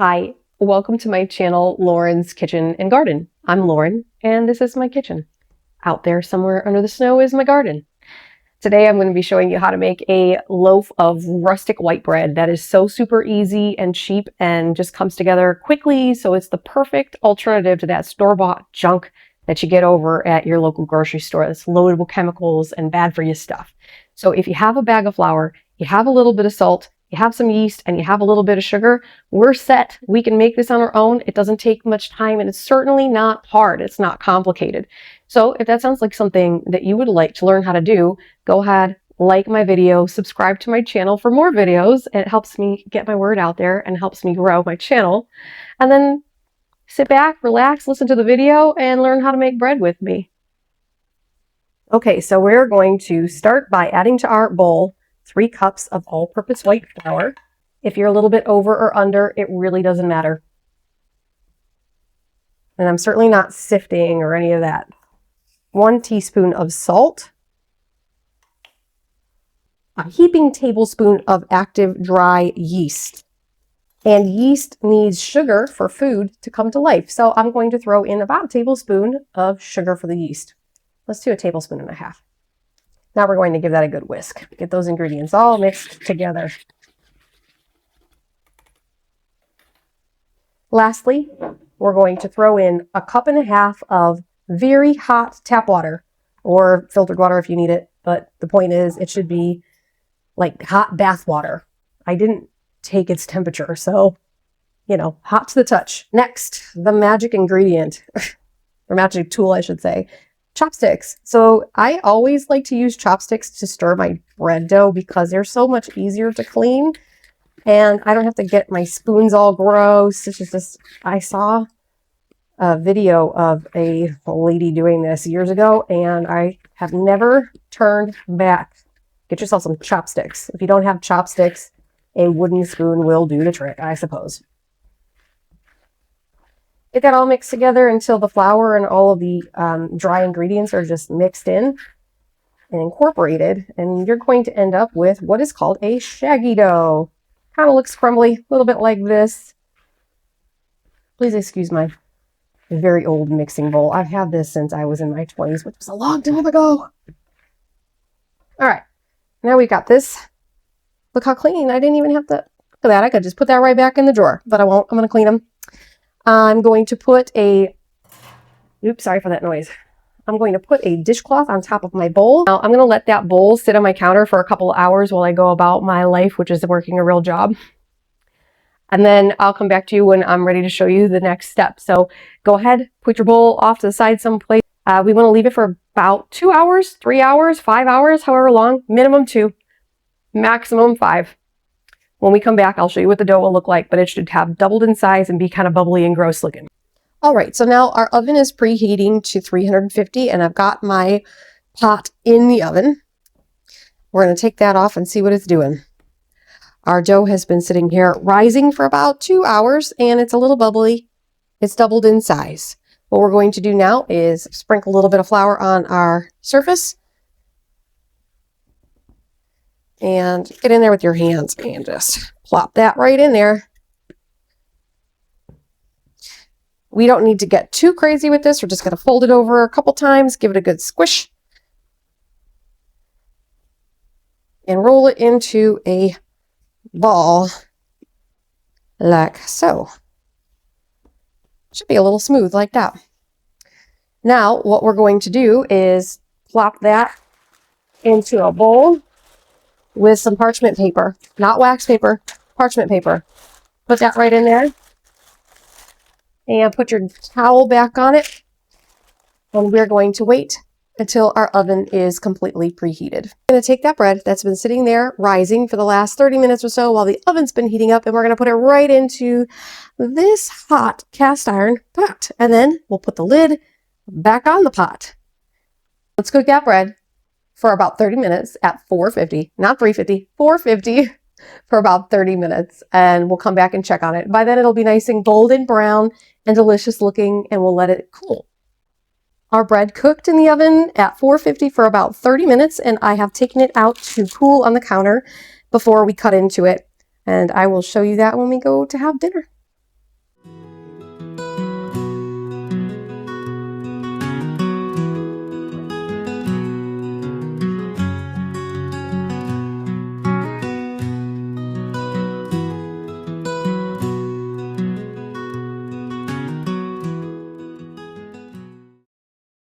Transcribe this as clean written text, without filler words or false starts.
Hi, welcome to my channel, Lauren's Kitchen and Garden. I'm Lauren, and this is my kitchen. Out there somewhere under the snow is my garden. Today I'm going to be showing you how to make a loaf of rustic white bread that is so super easy and cheap and just comes together quickly, so it's the perfect alternative to that store-bought junk that you get over at your local grocery store that's loaded with chemicals and bad for you stuff. So if you have a bag of flour, you have a little bit of salt, you have some yeast, and you have a little bit of sugar, we're set. We can make this on our own. It doesn't take much time, and it's certainly not hard. It's not complicated. So if that sounds like something that you would like to learn how to do, go ahead, like my video, subscribe to my channel for more videos. It helps me get my word out there and helps me grow my channel. And then sit back, relax, listen to the video, and learn how to make bread with me. Okay, so we're going to start by adding to our bowl 3 cups of all-purpose white flour. If you're a little bit over or under, it really doesn't matter. And I'm certainly not sifting or any of that. 1 teaspoon of salt. A heaping tablespoon of active dry yeast. And yeast needs sugar for food to come to life. So I'm going to throw in about a tablespoon of sugar for the yeast. Let's do a tablespoon and a half. Now we're going to give that a good whisk. Get those ingredients all mixed together. Lastly, we're going to throw in a 1.5 cups of very hot tap water, or filtered water if you need it. But the point is, it should be like hot bath water. I didn't take its temperature, so, you know, hot to the touch. Next, the magic ingredient, or magic tool, I should say. Chopsticks. So I always like to use chopsticks to stir my bread dough because they're so much easier to clean and I don't have to get my spoons all gross. It's just, I saw a video of a lady doing this years ago and I have never turned back. Get yourself some chopsticks. If you don't have chopsticks, a wooden spoon will do the trick, I suppose. Get that all mixed together until the flour and all of the dry ingredients are just mixed in and incorporated. And you're going to end up with what is called a shaggy dough. Kind of looks crumbly, a little bit like this. Please excuse my very old mixing bowl. I've had this since I was in my 20s, which was a long time ago. All right, now we've got this. Look how clean. I didn't even have to, look at that. I could just put that right back in the drawer, but I won't. I'm going to clean them. I'm going to put oops, sorry for that noise. I'm going to put a dishcloth on top of my bowl. Now I'm going to let that bowl sit on my counter for a couple of hours while I go about my life, which is working a real job. And then I'll come back to you when I'm ready to show you the next step. So go ahead, put your bowl off to the side someplace. We want to leave it for about 2 hours, 3 hours, 5 hours, however long, minimum 2, maximum 5. When we come back, I'll show you what the dough will look like, but it should have doubled in size and be kind of bubbly and gross looking. All right, so now our oven is preheating to 350 and I've got my pot in the oven. We're going to take that off and see what it's doing. Our dough has been sitting here rising for about 2 hours and it's a little bubbly. It's doubled in size. What we're going to do now is sprinkle a little bit of flour on our surface. And get in there with your hands and just plop that right in there. We don't need to get too crazy with this. We're just going to fold it over a couple times, give it a good squish, and roll it into a ball like so. Should be a little smooth like that. Now, what we're going to do is plop that into a bowl with some parchment paper, not wax paper, parchment paper. Put that right in there and put your towel back on it. And we're going to wait until our oven is completely preheated. I'm going to take that bread that's been sitting there rising for the last 30 minutes or so while the oven's been heating up, and we're going to put it right into this hot cast iron pot. And then we'll put the lid back on the pot. Let's cook that bread for about 30 minutes at 450, not 350, 450 for about 30 minutes. And we'll come back and check on it. By then it'll be nice and golden brown and delicious looking, and we'll let it cool. Our bread cooked in the oven at 450 for about 30 minutes, and I have taken it out to cool on the counter before we cut into it. And I will show you that when we go to have dinner.